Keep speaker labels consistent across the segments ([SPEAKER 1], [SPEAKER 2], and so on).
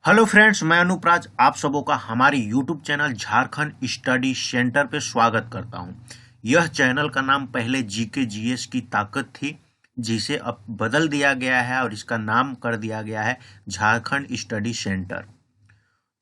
[SPEAKER 1] Hello friends, मैं अनुप्राज आप सबों का हमारे YouTube channel Jharkhand study centre पे स्वागत करता हूं। यह चैनल का नाम पहले जीके जीएस की ताकत थी, जिसे अब बदल दिया गया है और इसका नाम कर दिया गया है झारखंड स्टडी सेंटर।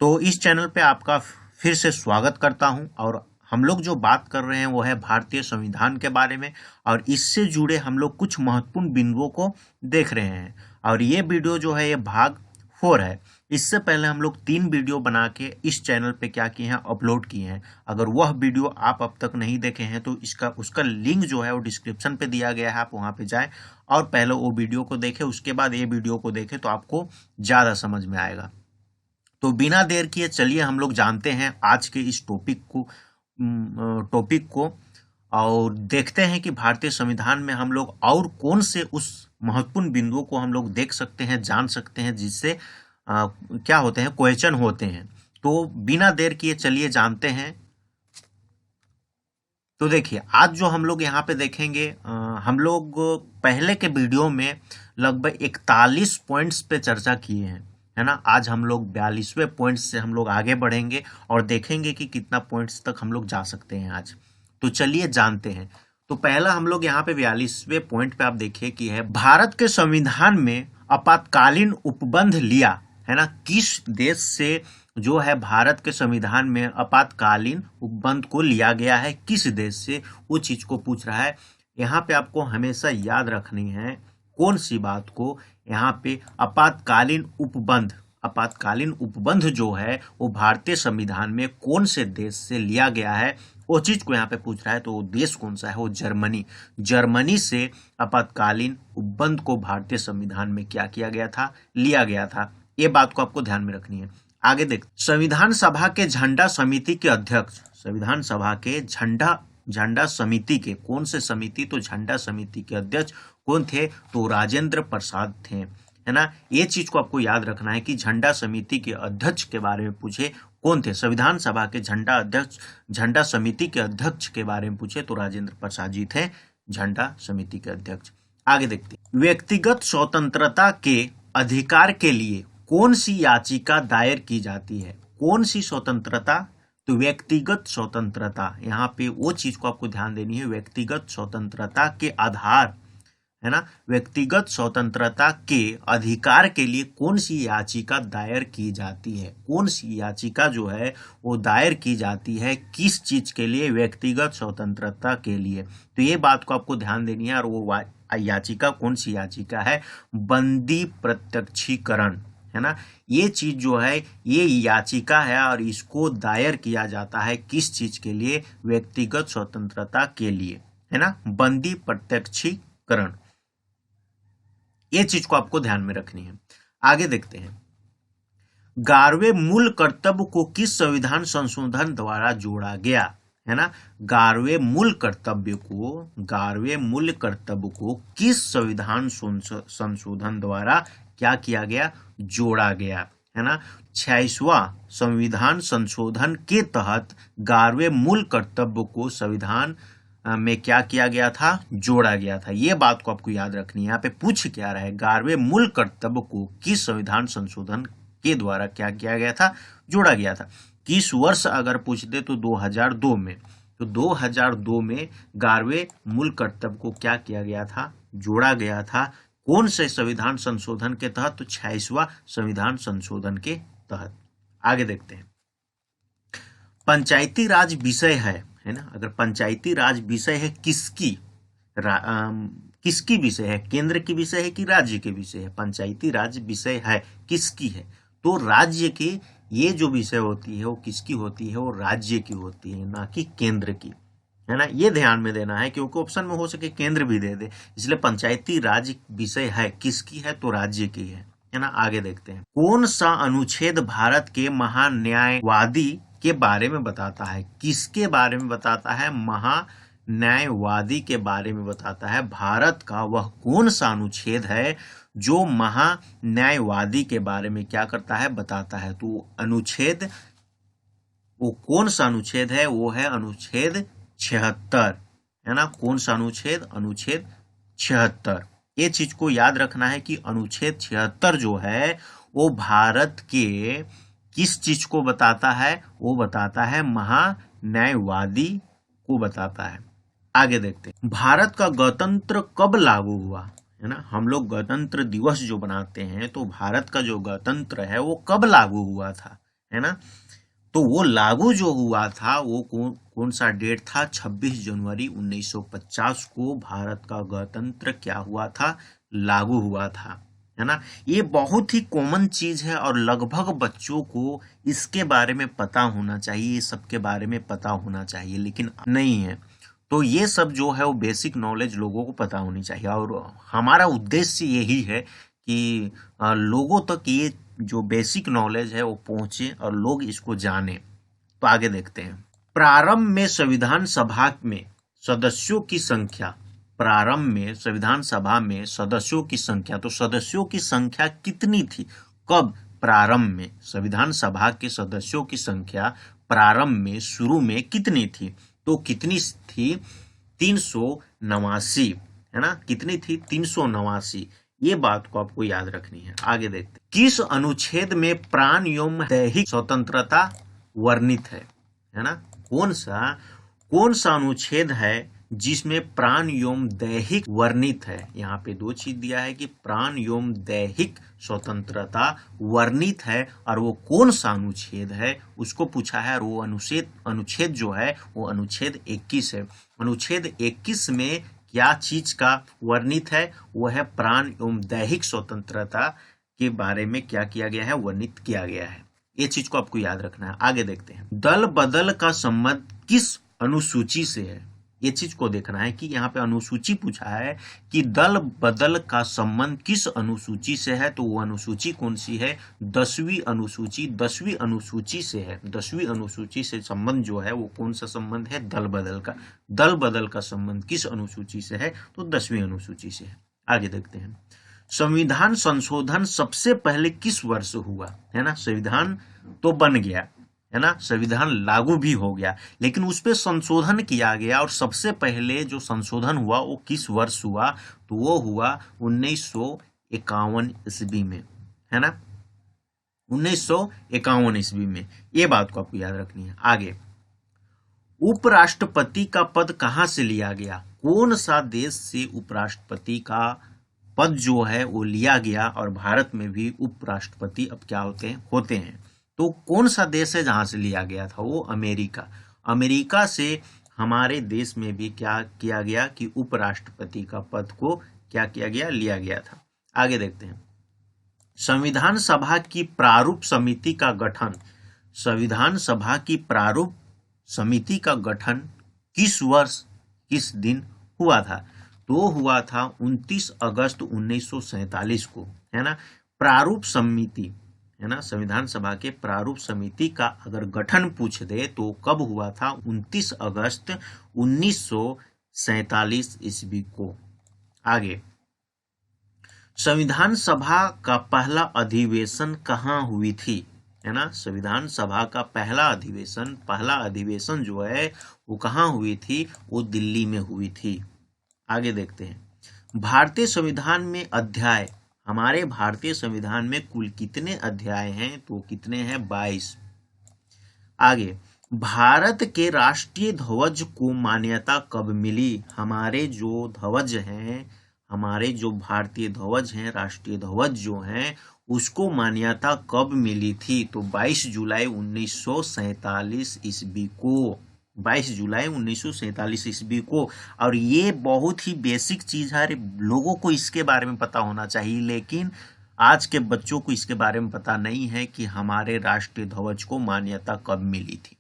[SPEAKER 1] तो इस चैनल पे आपका फिर से स्वागत करता हूं और हम लोग जो बात कर रहे हैं वो है भारतीय संविधान के बारे में और इससे जुड़े हम लोग कुछ महत्वपूर्ण बिंदुओं को देख रहे हैं। और ये वीडियो जो है ये भाग 4 है। इससे पहले हम लोग 3 वीडियो बना के इस चैनल पे क्या किए हैं, अपलोड किए हैं। अगर वह वीडियो आप अब तक नहीं देखे हैं तो उसका लिंक जो है वो डिस्क्रिप्शन पे दिया गया है, आप वहाँ पे जाएं और पहले वो वीडियो को देखें, उसके बाद ये वीडियो को देखें तो आपको ज़्यादा समझ में आएगा। तो बिना देर किए चलिए हम लोग जानते हैं आज के इस टॉपिक को और देखते हैं कि भारतीय संविधान में हम लोग और कौन से उस महत्वपूर्ण बिंदुओं को हम लोग देख सकते हैं, जान सकते हैं, जिससे क्या होते हैं, क्वेश्चन होते हैं। तो बिना देर किए चलिए जानते हैं। तो देखिए आज जो हम लोग यहाँ पे देखेंगे, हम लोग पहले के वीडियो में लगभग 41 पॉइंट्स पे चर्चा किए हैं, है ना। आज हम लोग 42वें पॉइंट से हम लोग आगे बढ़ेंगे और देखेंगे कि कितना पॉइंट्स तक हम लोग जा सकते हैं आज। तो चलिए जानते हैं। तो पहला हम लोग यहाँ पे 42वें पॉइंट पे आप देखिए कि है, भारत के संविधान में आपातकालीन उपबंध लिया, है ना। किस देश से जो है भारत के संविधान में आपातकालीन उपबंध को लिया गया है, किस देश से, वो चीज को पूछ रहा है। यहाँ पे आपको हमेशा याद रखनी है कौन सी बात को, यहाँ पे आपातकालीन उपबंध जो है वो भारतीय संविधान में कौन से देश से लिया गया है, वो चीज को यहाँ पे पूछ रहा है। तो वो देश कौन सा है, वो जर्मनी से आपातकालीन उपबंध को भारतीय संविधान में क्या किया गया था, लिया गया था। ये बात को आपको ध्यान में रखनी है। आगे देख, संविधान सभा के झंडा समिति के अध्यक्ष, संविधान सभा के झंडा समिति के कौन से समिति, तो झंडा समिति के अध्यक्ष कौन थे, तो राजेंद्र प्रसाद थे, है ना। ये चीज को आपको याद रखना है कि झंडा समिति के अध्यक्ष के बारे में पूछे कौन थे, संविधान सभा के झंडा समिति के अध्यक्ष के बारे में पूछे तो राजेंद्र प्रसाद जी थे झंडा समिति के अध्यक्ष। आगे देखते हैं, व्यक्तिगत स्वतंत्रता के अधिकार के लिए कौन सी याचिका दायर की जाती है, कौन सी स्वतंत्रता, तो व्यक्तिगत स्वतंत्रता। यहाँ पे वो चीज को आपको ध्यान देनी है, व्यक्तिगत स्वतंत्रता के आधार, है ना, व्यक्तिगत स्वतंत्रता के अधिकार के लिए कौन सी याचिका दायर की जाती है, कौन सी याचिका जो है वो दायर की जाती है, किस चीज के लिए, व्यक्तिगत स्वतंत्रता के लिए। तो ये बात को आपको ध्यान देनी है। और वो याचिका कौन सी याचिका है, बंदी प्रत्यक्षीकरण, है ना। ये चीज जो है ये याचिका है और इसको दायर किया जाता है किस चीज के लिए, व्यक्तिगत स्वतंत्रता के लिए, है ना, बंदी प्रत्यक्षीकरण। ये चीज को आपको ध्यान में रखनी है। आगे देखते हैं, 11वें मूल कर्तव्य को किस संविधान संशोधन द्वारा जोड़ा गया, है ना। 11वें मूल कर्तव्य को किस संविधान संशोधन द्वारा क्या किया गया, जोड़ा गया, है ना। 26वां संविधान संशोधन के तहत 11वें मूल कर्तव्य को संविधान में क्या किया गया था, जोड़ा गया था। ये बात को आपको याद रखनी है। यहाँ पे पूछ क्या रहा है, 11वें मूल कर्तव्य को किस संविधान संशोधन के द्वारा क्या किया गया था, जोड़ा गया था। किस वर्ष अगर पूछ दे तो 2002 में, तो 2002 में 11वें मूल कर्तव्य को क्या किया गया था, जोड़ा गया था। कौन से संविधान संशोधन के तहत, तो 26वां संविधान संशोधन के तहत। आगे देखते हैं, पंचायती राज विषय है ना। अगर पंचायती राज विषय है किसकी, किसकी विषय है, केंद्र की विषय है कि राज्य के विषय है, पंचायती राज विषय है किसकी है, तो राज्य की ये जो विषय होती है वो किसकी होती है, वो राज्य की होती है, ना कि केंद्र की, है ना। ये ध्यान में देना है क्योंकि ऑप्शन में हो सके केंद्र भी दे दे, इसलिए पंचायती राज विषय है किसकी है, तो राज्य की है ना। आगे देखते हैं, कौन सा अनुच्छेद भारत के महान्यायवादी के बारे में बताता है, किसके बारे में बताता है, महान्यायवादी के बारे में बताता है। भारत का वह कौन सा अनुच्छेद है जो महान्यायवादी के बारे में क्या करता है, बताता है। तो अनुच्छेद, वो कौन सा अनुच्छेद है, वो है अनुच्छेद 76, है ना। कौन सा अनुच्छेद, अनुच्छेद 76। ये चीज को याद रखना है कि अनुच्छेद 76 जो है वो भारत के किस चीज को बताता है, वो बताता है महान्यायवादी को बताता है। आगे देखते हैं, भारत का गणतंत्र कब लागू हुआ, है ना। हम लोग गणतंत्र दिवस जो बनाते हैं तो भारत का जो गणतंत्र है वो कब लागू हुआ था, है ना। तो वो लागू जो हुआ था वो कौन सा डेट था, 26 जनवरी 1950 को भारत का गणतंत्र क्या हुआ था, लागू हुआ था, है ना। ये बहुत ही कॉमन चीज है और लगभग बच्चों को इसके बारे में पता होना चाहिए, ये सब के बारे में पता होना चाहिए, लेकिन नहीं है। तो ये सब जो है वो बेसिक नॉलेज लोगों को पता होनी चाहिए और हमारा उद्देश्य यही है कि लोगों तक ये जो बेसिक नॉलेज है वो पहुंचे और लोग इसको जाने। तो आगे देखते हैं, प्रारंभ में संविधान सभा में सदस्यों की संख्या, प्रारंभ में संविधान सभा में सदस्यों की संख्या, तो सदस्यों की संख्या कितनी थी, कब, प्रारंभ में संविधान सभा के सदस्यों की संख्या प्रारंभ में शुरू में कितनी थी, तो कितनी थी, 389, है ना। कितनी थी, 389। ये बात को आपको याद रखनी है। आगे देखते हैं, किस अनुच्छेद में प्राण एवं दैहिक स्वतंत्रता वर्णित है ना। कौन सा अनुच्छेद है जिसमें प्राण एवं दैहिक वर्णित है। यहाँ पे दो चीज दिया है कि प्राण एवं दैहिक स्वतंत्रता वर्णित है और वो कौन सा अनुच्छेद है उसको पूछा है। और वो अनुच्छेद जो है वो अनुच्छेद 21 है। अनुच्छेद 21 में क्या चीज का वर्णित है, वो है प्राण एवं दैहिक स्वतंत्रता के बारे में क्या किया गया है, वर्णित किया गया है। ये चीज को आपको याद रखना है। आगे देखते हैं, दल बदल का संबंध किस अनुसूची से है। ये चीज को देखना है कि यहाँ पे अनुसूची पूछा है कि दल बदल का संबंध किस अनुसूची से है, तो वो अनुसूची कौन सी है, 10वीं अनुसूची। 10वीं अनुसूची से है। 10वीं अनुसूची से संबंध जो है वो कौन सा संबंध है, दल बदल का। दल बदल का संबंध किस अनुसूची से है, तो 10वीं अनुसूची से है। आगे देखते हैं, संविधान संशोधन सबसे पहले किस वर्ष हुआ, है ना। संविधान तो बन गया, है ना, संविधान लागू भी हो गया, लेकिन उस पर संशोधन किया गया और सबसे पहले जो संशोधन हुआ वो किस वर्ष हुआ, तो वो हुआ 1951 ईस्वी में, है ना, 1951 ईस्वी में। ये बात को आपको याद रखनी है। आगे, उपराष्ट्रपति का पद कहां से लिया गया, कौन सा देश से उपराष्ट्रपति का पद जो है वो लिया गया और भारत में भी उपराष्ट्रपति अब क्या होते हैं। तो कौन सा देश है जहां से लिया गया था, वो अमेरिका। अमेरिका से हमारे देश में भी क्या किया गया कि उपराष्ट्रपति का पद को क्या किया गया, लिया गया था। आगे देखते हैं, संविधान सभा की प्रारूप समिति का गठन, संविधान सभा की प्रारूप समिति का गठन किस वर्ष किस दिन हुआ था, तो हुआ था 29 अगस्त 1947 को, है ना। प्रारूप समिति, है ना, संविधान सभा के प्रारूप समिति का अगर गठन पूछ दे तो कब हुआ था, 29 अगस्त 1947 ईस्वी को। आगे, संविधान सभा का पहला अधिवेशन कहाँ हुई थी, है ना। संविधान सभा का पहला अधिवेशन जो है वो कहाँ हुई थी, वो दिल्ली में हुई थी। आगे देखते हैं, भारतीय संविधान में अध्याय, हमारे भारतीय संविधान में कुल कितने अध्याय हैं, तो कितने हैं, 22। आगे, भारत के राष्ट्रीय ध्वज को मान्यता कब मिली, हमारे जो ध्वज हैं, हमारे जो भारतीय ध्वज हैं, राष्ट्रीय ध्वज जो हैं, उसको मान्यता कब मिली थी, तो 22 जुलाई 1947 ईस्वी को, 22 जुलाई 1947 ईस्वी को। और ये बहुत ही बेसिक चीज है, लोगों को इसके बारे में पता होना चाहिए, लेकिन आज के बच्चों को इसके बारे में पता नहीं है कि हमारे राष्ट्रीय ध्वज को मान्यता कब मिली थी।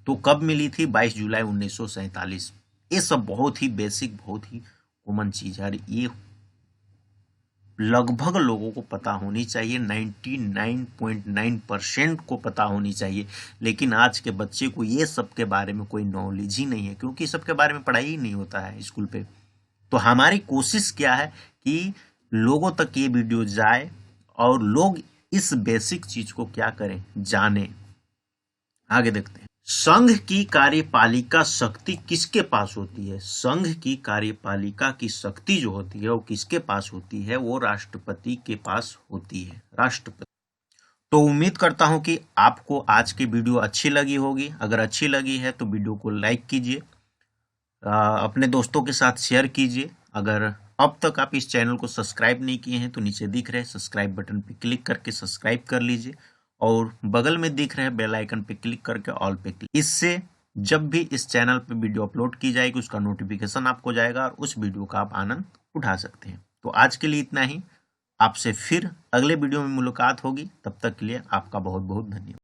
[SPEAKER 1] तो कब मिली थी, 22 जुलाई 1947। ये सब बहुत ही बेसिक, बहुत ही कॉमन चीज है, ये लगभग लोगों को पता होनी चाहिए, 99.9% को पता होनी चाहिए। लेकिन आज के बच्चे को ये सब के बारे में कोई नॉलेज ही नहीं है, क्योंकि सब के बारे में पढ़ाई ही नहीं होता है स्कूल पे। तो हमारी कोशिश क्या है कि लोगों तक ये वीडियो जाए और लोग इस बेसिक चीज को क्या करें, जाने। आगे देखते हैं, संघ की कार्यपालिका शक्ति किसके पास होती है? संघ की कार्यपालिका की शक्ति जो होती है वो किसके पास होती है? वो राष्ट्रपति के पास होती है, राष्ट्रपति। तो उम्मीद करता हूं कि आपको आज की वीडियो अच्छी लगी होगी। अगर अच्छी लगी है तो वीडियो को लाइक कीजिए, अपने दोस्तों के साथ शेयर कीजिए। अगर अब तक आप इस चैनल को सब्सक्राइब नहीं किए हैं तो नीचे दिख रहे सब्सक्राइब बटन पर क्लिक करके सब्सक्राइब कर लीजिए और बगल में दिख रहे बेल आइकन पे क्लिक करके ऑल पे क्लिक। इससे जब भी इस चैनल पे वीडियो अपलोड की जाएगी उसका नोटिफिकेशन आपको जाएगा और उस वीडियो का आप आनंद उठा सकते हैं। तो आज के लिए इतना ही। आपसे फिर अगले वीडियो में मुलाकात होगी। तब तक के लिए आपका बहुत बहुत धन्यवाद।